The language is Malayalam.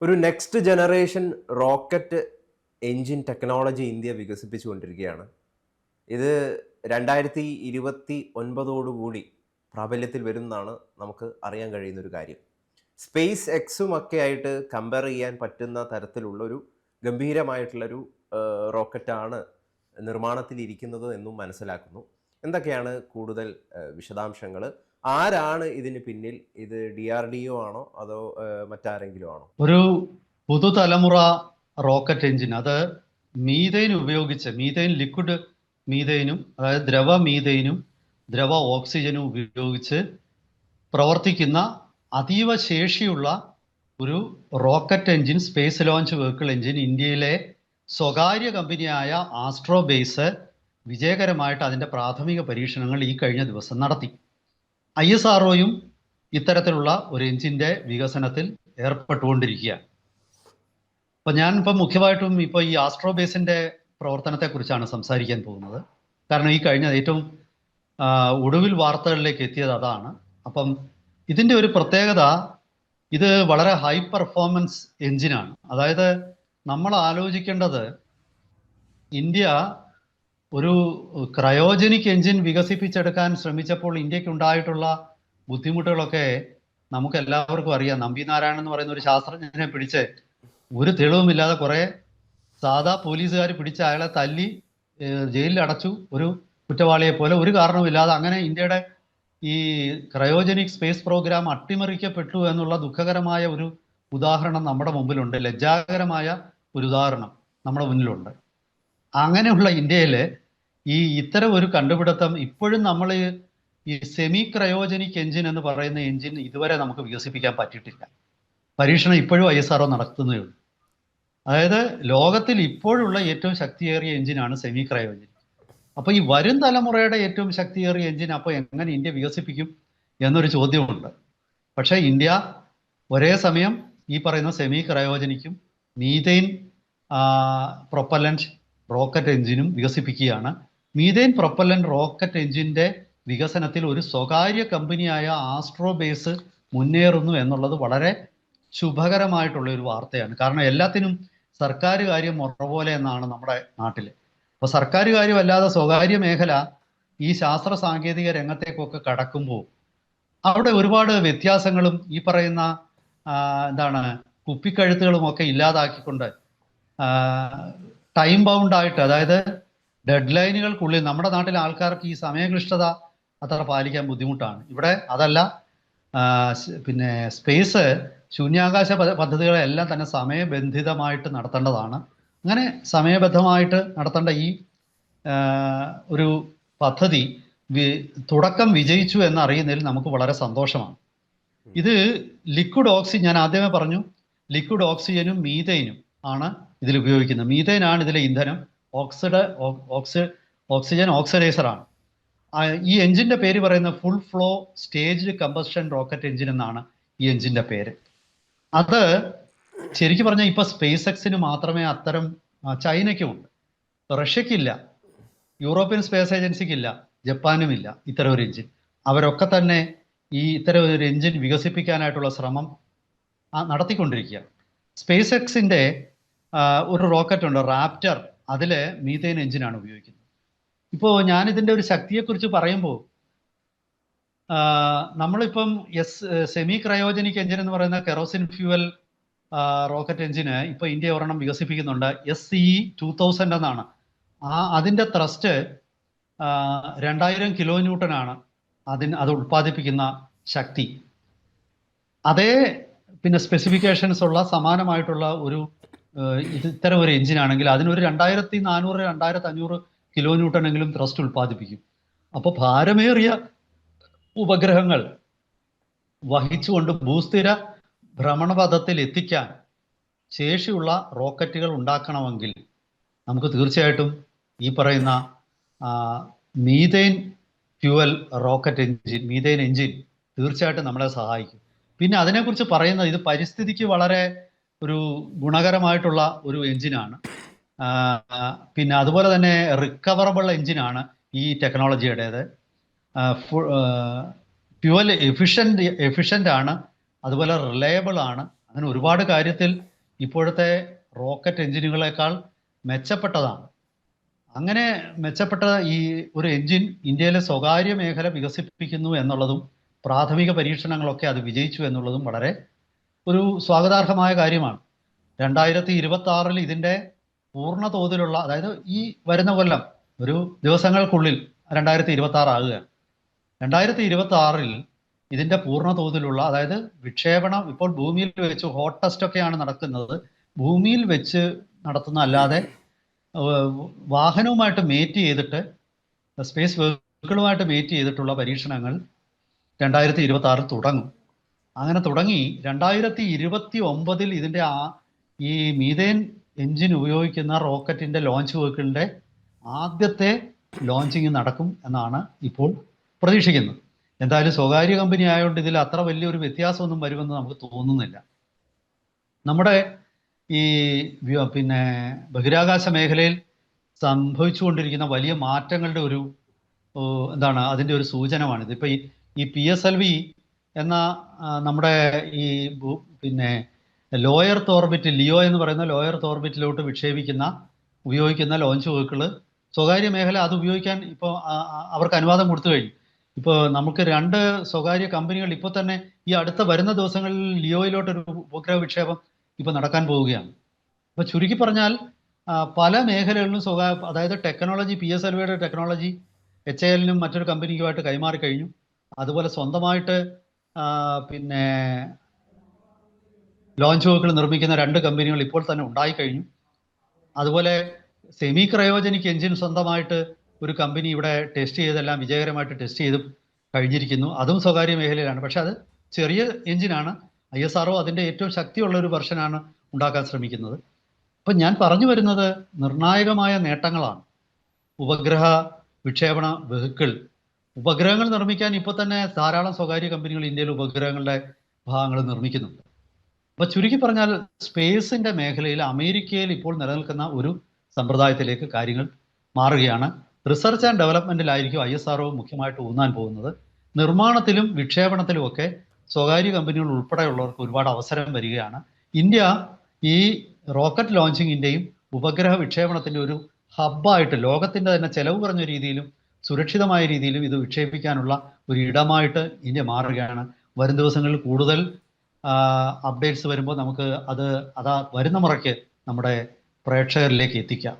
ഒരു next generation rocket engine technology India വികസിപ്പിച്ചുകൊണ്ടിരിക്കുകയാണ്. ഇത് 2029 പ്രാബല്യത്തിൽ വരുമെന്നാണ് നമുക്ക് അറിയാൻ കഴിയുന്നൊരു കാര്യം. സ്പേസ് എക്സും ഒക്കെ ആയിട്ട് കമ്പയർ ചെയ്യാൻ പറ്റുന്ന തരത്തിലുള്ളൊരു ഗംഭീരമായിട്ടുള്ളൊരു റോക്കറ്റാണ് നിർമ്മാണത്തിലിരിക്കുന്നത് എന്നും മനസ്സിലാക്കുന്നു. എന്തൊക്കെയാണ് കൂടുതൽ വിശദാംശങ്ങൾ? ആരാണ് ഇതിന് പിന്നിൽ? ഇത് DRDO ആണോ അതോ മറ്റാരെങ്കിലും ആണോ? ഒരു പുതുതലമുറ റോക്കറ്റ് എഞ്ചിൻ, അത് മീഥൈൻ ഉപയോഗിച്ച്, ലിക്വിഡ് മീഥൈനും അതായത് ദ്രവ മീഥൈനും ദ്രവ ഓക്സിജനും ഉപയോഗിച്ച് പ്രവർത്തിക്കുന്ന അതീവ ശേഷിയുള്ള ഒരു rocket engine, space launch vehicle engine ഇന്ത്യയിലെ സ്വകാര്യ കമ്പനിയായ ആസ്ട്രോബേസ് വിജയകരമായിട്ട് അതിൻ്റെ പ്രാഥമിക പരീക്ഷണങ്ങൾ ഈ കഴിഞ്ഞ ദിവസം നടത്തി. ISROയും ഇത്തരത്തിലുള്ള ഒരു എഞ്ചിൻ്റെ വികസനത്തിൽ ഏർപ്പെട്ടുകൊണ്ടിരിക്കുകയാണ്. അപ്പം ഞാനിപ്പോൾ മുഖ്യമായിട്ടും ഇപ്പോൾ ഈ ആസ്ട്രോബേസിൻ്റെ പ്രവർത്തനത്തെക്കുറിച്ചാണ് സംസാരിക്കാൻ പോകുന്നത്. കാരണം ഈ കഴിഞ്ഞ ഏറ്റവും ഒടുവിൽ വാർത്തകളിലേക്ക് എത്തിയത് അതാണ്. അപ്പം ഇതിൻ്റെ ഒരു പ്രത്യേകത, ഇത് വളരെ ഹൈ പെർഫോമൻസ് എഞ്ചിനാണ്. അതായത് നമ്മൾ ആലോചിക്കേണ്ടത്, ഇന്ത്യ ഒരു ക്രയോജനിക് എഞ്ചിൻ വികസിപ്പിച്ചെടുക്കാൻ ശ്രമിച്ചപ്പോൾ ഇന്ത്യക്ക് ഉണ്ടായിട്ടുള്ള ബുദ്ധിമുട്ടുകളൊക്കെ നമുക്ക് എല്ലാവർക്കും അറിയാം. നമ്പി നാരായണൻ എന്ന് പറയുന്ന ഒരു ശാസ്ത്രജ്ഞനെ പിടിച്ച് ഒരു തെളിവുമില്ലാതെ കുറെ സാധാ പോലീസുകാർ പിടിച്ച് അയാളെ തല്ലി ജയിലിൽ അടച്ചു, ഒരു കുറ്റവാളിയെ പോലെ, ഒരു കാരണവുമില്ലാതെ. അങ്ങനെ ഇന്ത്യയുടെ ഈ ക്രയോജനിക് സ്പേസ് പ്രോഗ്രാം അട്ടിമറിക്കപ്പെട്ടു എന്നുള്ള ദുഃഖകരമായ ഒരു ഉദാഹരണം നമ്മുടെ മുമ്പിലുണ്ട്. ലജ്ജാകരമായ ഒരു ഉദാഹരണം നമ്മുടെ മുന്നിലുണ്ട്. അങ്ങനെയുള്ള ഇന്ത്യയിൽ ഇത്തരം ഒരു കണ്ടുപിടുത്തം ഇപ്പോഴും നമ്മൾ ഈ സെമി ക്രയോജനിക് എഞ്ചിൻ എന്ന് പറയുന്ന എഞ്ചിൻ ഇതുവരെ നമുക്ക് വികസിപ്പിക്കാൻ പറ്റിയിട്ടില്ല. പരീക്ഷണം ഇപ്പോഴും ISRO നടത്തുന്നേ ഉള്ളൂ. അതായത് ലോകത്തിൽ ഇപ്പോഴുള്ള ഏറ്റവും ശക്തിയേറിയ എഞ്ചിനാണ് സെമി ക്രയോജനിക്. അപ്പോൾ ഈ വരും തലമുറയുടെ ഏറ്റവും ശക്തിയേറിയ എഞ്ചിൻ അപ്പോൾ എങ്ങനെ ഇന്ത്യ വികസിപ്പിക്കും എന്നൊരു ചോദ്യമുണ്ട്. പക്ഷേ ഇന്ത്യ ഒരേ സമയം ഈ പറയുന്ന സെമി ക്രയോജനിക്കും മീഥൈൻ പ്രൊപ്പല്ലന്റ് റോക്കറ്റ് എഞ്ചിനും വികസിപ്പിക്കുകയാണ്. മീഥൈൻ പ്രൊപ്പല്ലന്റ് റോക്കറ്റ് എഞ്ചിൻ്റെ വികസനത്തിൽ ഒരു സ്വകാര്യ കമ്പനിയായ ആസ്ട്രോബേസ് മുന്നേറുന്നു എന്നുള്ളത് വളരെ ശുഭകരമായിട്ടുള്ള ഒരു വാർത്തയാണ്. കാരണം എല്ലാത്തിനും സർക്കാർ കാര്യം മുറ പോലെ എന്നാണ് നമ്മുടെ നാട്ടിൽ. അപ്പോൾ സർക്കാർ കാര്യമല്ലാതെ സ്വകാര്യ മേഖല ഈ ശാസ്ത്ര സാങ്കേതിക രംഗത്തേക്കൊക്കെ കടക്കുമ്പോൾ അവിടെ ഒരുപാട് വ്യത്യാസങ്ങളും ഈ പറയുന്ന കുപ്പിക്കഴുത്തുകളും ഒക്കെ ഇല്ലാതാക്കിക്കൊണ്ട് ടൈം ബൗണ്ടായിട്ട്, അതായത് ഡെഡ് ലൈനുകൾക്കുള്ളിൽ, നമ്മുടെ നാട്ടിലെ ആൾക്കാർക്ക് ഈ സമയക്ലിഷ്ടത അത്ര പാലിക്കാൻ ബുദ്ധിമുട്ടാണ്. ഇവിടെ അതല്ല. പിന്നെ സ്പേസ് ശൂന്യാകാശ പദ്ധതികളെല്ലാം തന്നെ സമയബന്ധിതമായിട്ട് നടത്തേണ്ടതാണ്. അങ്ങനെ സമയബദ്ധമായിട്ട് നടത്തേണ്ട ഈ ഒരു പദ്ധതി തുടക്കം വിജയിച്ചു എന്നറിയുന്നതിൽ നമുക്ക് വളരെ സന്തോഷമാണ്. ഇത് ലിക്വിഡ് ഓക്സിജൻ, ഞാൻ ആദ്യമേ പറഞ്ഞു, ലിക്വിഡ് ഓക്സിജനും മീഥൈനും ആണ് ഇതിൽ ഉപയോഗിക്കുന്നത്. മീഥൈനാണ് ഇതിലെ ഇന്ധനം. ഓക്സിജൻ ഓക്സിഡൈസറാണ്. ഈ എഞ്ചിൻ്റെ പേര് പറയുന്ന full flow staged combustion rocket engine എന്നാണ് ഈ എഞ്ചിൻ്റെ പേര്. അത് ശരിക്കും പറഞ്ഞാൽ ഇപ്പൊ സ്പേസ് എക്സിന് മാത്രമേ അത്തരം, ചൈനയ്ക്കുമുണ്ട്, റഷ്യക്കില്ല, യൂറോപ്യൻ സ്പേസ് ഏജൻസിക്കില്ല, ജപ്പാനുമില്ല ഇത്തരം ഒരു എഞ്ചിൻ. അവരൊക്കെ തന്നെ ഇത്തരം ഒരു എഞ്ചിൻ വികസിപ്പിക്കാനായിട്ടുള്ള ശ്രമം നടത്തിക്കൊണ്ടിരിക്കുക. സ്പേസ് എക്സിൻ്റെ ഒരു റോക്കറ്റ് ഉണ്ട്, റാപ്റ്റർ. അതിൽ മീഥൈൻ എഞ്ചിനാണ് ഉപയോഗിക്കുന്നത്. ഇപ്പോൾ ഞാനിതിൻ്റെ ഒരു ശക്തിയെക്കുറിച്ച് പറയുമ്പോൾ, നമ്മളിപ്പം സെമി ക്രയോജനിക് എഞ്ചിൻ എന്ന് പറയുന്ന കെറോസിൻ ഫ്യൂവൽ റോക്കറ്റ് എഞ്ചിന് ഇപ്പോൾ ഇന്ത്യ ഒരെണ്ണം വികസിപ്പിക്കുന്നുണ്ട്. SCE-2000 എന്നാണ്. അതിൻ്റെ ത്രസ്റ്റ് 2000 കിലോന്യൂട്ടനാണ് അത് ഉൽപ്പാദിപ്പിക്കുന്ന ശക്തി. അതേ പിന്നെ സ്പെസിഫിക്കേഷൻസ് ഉള്ള സമാനമായിട്ടുള്ള ഒരു ഇത്തരം ഒരു എഞ്ചിനാണെങ്കിൽ അതിനൊരു 2400-2500 കിലോന്യൂട്ടനെങ്കിലും ത്രസ്റ്റ് ഉൽപ്പാദിപ്പിക്കും. അപ്പോൾ ഭാരമേറിയ ഉപഗ്രഹങ്ങൾ വഹിച്ചുകൊണ്ട് ഭൂസ്ഥിര ഭ്രമണപഥത്തിൽ എത്തിക്കാൻ ശേഷിയുള്ള റോക്കറ്റുകൾ ഉണ്ടാക്കണമെങ്കിൽ നമുക്ക് തീർച്ചയായിട്ടും ഈ പറയുന്ന methane fuel rocket engine, methane engine തീർച്ചയായിട്ടും നമ്മളെ സഹായിക്കും. പിന്നെ അതിനെക്കുറിച്ച് പറയുന്നത്, ഇത് പരിസ്ഥിതിക്ക് വളരെ ഒരു ഗുണകരമായിട്ടുള്ള ഒരു എഞ്ചിനാണ്. പിന്നെ അതുപോലെ തന്നെ റിക്കവറബിൾ എഞ്ചിനാണ് ഈ ടെക്നോളജിയുടേത്. ഫ്യൂവൽ എഫിഷ്യൻ്റ് ആണ്, അതുപോലെ റിലയബിൾ ആണ്. അങ്ങനെ ഒരുപാട് കാര്യത്തിൽ ഇപ്പോഴത്തെ റോക്കറ്റ് എഞ്ചിനുകളെക്കാൾ മെച്ചപ്പെട്ടതാണ്. അങ്ങനെ മെച്ചപ്പെട്ട ഈ ഒരു എഞ്ചിൻ ഇന്ത്യയിലെ സ്വകാര്യ മേഖല വികസിപ്പിക്കുന്നു എന്നുള്ളതും പ്രാഥമിക പരീക്ഷണങ്ങളൊക്കെ അത് വിജയിച്ചു എന്നുള്ളതും വളരെ ഒരു സ്വാഗതാർഹമായ കാര്യമാണ്. 2026 ഇതിൻ്റെ പൂർണ്ണ തോതിലുള്ള, അതായത് ഈ വരുന്ന കൊല്ലം ഒരു ദിവസങ്ങൾക്കുള്ളിൽ 2026 ആകുകയാണ്. 2026 ഇതിൻ്റെ പൂർണ്ണ തോതിലുള്ള, അതായത് വിക്ഷേപണം ഇപ്പോൾ ഭൂമിയിൽ വെച്ച് ഹോട്ട് ടെസ്റ്റ് ഒക്കെയാണ് നടക്കുന്നത്. ഭൂമിയിൽ വെച്ച് നടത്തുന്ന അല്ലാതെ വാഹനവുമായിട്ട് മേറ്റ് ചെയ്തിട്ട്, സ്പേസ് വെഹിക്കിളുമായിട്ട് മേറ്റ് ചെയ്തിട്ടുള്ള പരീക്ഷണങ്ങൾ 2026 തുടങ്ങും. അങ്ങനെ തുടങ്ങി 2029 ഇതിൻ്റെ ഈ മീഥേൻ എഞ്ചിൻ ഉപയോഗിക്കുന്ന റോക്കറ്റിൻ്റെ ലോഞ്ച് വെഹിക്കിളിൻ്റെ ആദ്യത്തെ ലോഞ്ചിങ് നടക്കും എന്നാണ് ഇപ്പോൾ പ്രതീക്ഷിക്കുന്നത്. എന്തായാലും സ്വകാര്യ കമ്പനി ആയതുകൊണ്ട് ഇതിൽ അത്ര വലിയൊരു വ്യത്യാസമൊന്നും വരുമെന്ന് നമുക്ക് തോന്നുന്നില്ല. നമ്മുടെ ഈ പിന്നെ ബഹിരാകാശ മേഖലയിൽ സംഭവിച്ചുകൊണ്ടിരിക്കുന്ന വലിയ മാറ്റങ്ങളുടെ ഒരു എന്താണ് അതിൻ്റെ ഒരു സൂചനമാണിത്. ഇപ്പോൾ ഈ PSLV എന്ന നമ്മുടെ ഈ പിന്നെ ലോ എർത്ത് ഓർബിറ്റ്, ലിയോ എന്ന് പറയുന്ന ലോ എർത്ത് ഓർബിറ്റിലോട്ട് ഉപയോഗിക്കുന്ന ലോഞ്ച് വെഹിക്കിള് സ്വകാര്യ മേഖല അത് ഉപയോഗിക്കാൻ ഇപ്പോൾ അവർക്ക് അനുവാദം കൊടുത്തു കഴിഞ്ഞു. ഇപ്പോൾ നമുക്ക് 2 സ്വകാര്യ കമ്പനികൾ ഇപ്പോൾ തന്നെ ഈ അടുത്ത വരുന്ന ദിവസങ്ങളിൽ ലിയോയിലോട്ടൊരു ഉപഗ്രഹ വിക്ഷേപം ഇപ്പോൾ നടക്കാൻ പോവുകയാണ്. അപ്പോൾ ചുരുക്കി പറഞ്ഞാൽ പല മേഖലകളിലും അതായത് ടെക്നോളജി, PSLVയുടെ ടെക്നോളജി HALനും മറ്റൊരു കമ്പനിക്കുമായിട്ട് കൈമാറി കഴിഞ്ഞു. അതുപോലെ സ്വന്തമായിട്ട് പിന്നെ ലോഞ്ച് വെഹിക്കിൾ നിർമ്മിക്കുന്ന 2 കമ്പനികൾ ഇപ്പോൾ തന്നെ ഉണ്ടായിക്കഴിഞ്ഞു. അതുപോലെ സെമി ക്രയോജനിക് എഞ്ചിൻ സ്വന്തമായിട്ട് ഒരു കമ്പനി ഇവിടെ ടെസ്റ്റ് ചെയ്തെല്ലാം വിജയകരമായിട്ട് ടെസ്റ്റ് ചെയ്ത് കഴിഞ്ഞിരിക്കുന്നു. അതും സ്വകാര്യ മേഖലയിലാണ്. പക്ഷെ അത് ചെറിയ എഞ്ചിനാണ്. ISRO അതിൻ്റെ ഏറ്റവും ശക്തിയുള്ള ഒരു വെർഷനാണ് ഉണ്ടാക്കാൻ ശ്രമിക്കുന്നത്. അപ്പം ഞാൻ പറഞ്ഞു വരുന്നത് നിർണായകമായ നേട്ടങ്ങളാണ്. ഉപഗ്രഹ വിക്ഷേപണ വെഹിക്കിൾ, ഉപഗ്രഹങ്ങൾ നിർമ്മിക്കാൻ ഇപ്പോൾ തന്നെ ധാരാളം സ്വകാര്യ കമ്പനികൾ ഇന്ത്യയിൽ ഉപഗ്രഹങ്ങളുടെ ഭാഗങ്ങൾ നിർമ്മിക്കുന്നുണ്ട്. അപ്പോൾ ചുരുക്കി പറഞ്ഞാൽ സ്പേസിൻ്റെ മേഖലയിൽ അമേരിക്കയിൽ ഇപ്പോൾ നിലനിൽക്കുന്ന ഒരു സമ്പ്രദായത്തിലേക്ക് കാര്യങ്ങൾ മാറുകയാണ്. റിസർച്ച് ആൻഡ് ഡെവലപ്മെൻറ്റിലായിരിക്കും ISRO മുഖ്യമായിട്ട് ഊന്നാൻ പോകുന്നത്. നിർമ്മാണത്തിലും വിക്ഷേപണത്തിലുമൊക്കെ സ്വകാര്യ കമ്പനികൾ ഉൾപ്പെടെയുള്ളവർക്ക് ഒരുപാട് അവസരം വരികയാണ്. ഇന്ത്യ ഈ റോക്കറ്റ് ലോഞ്ചിങ്ങിൻ്റെയും ഉപഗ്രഹ വിക്ഷേപണത്തിൻ്റെ ഒരു ഹബ്ബായിട്ട്, ലോകത്തിൻ്റെ തന്നെ ചെലവ് കുറഞ്ഞ രീതിയിലും സുരക്ഷിതമായ രീതിയിലും ഇത് വിക്ഷേപിക്കാനുള്ള ഒരു ഇടമായിട്ട് ഇന്ത്യ മാറുകയാണ്. വരും ദിവസങ്ങളിൽ കൂടുതൽ അപ്ഡേറ്റ്സ് വരുമ്പോൾ നമുക്ക് അത് വരുന്ന മുറയ്ക്ക് നമ്മുടെ പ്രേക്ഷകരിലേക്ക് എത്തിക്കാം.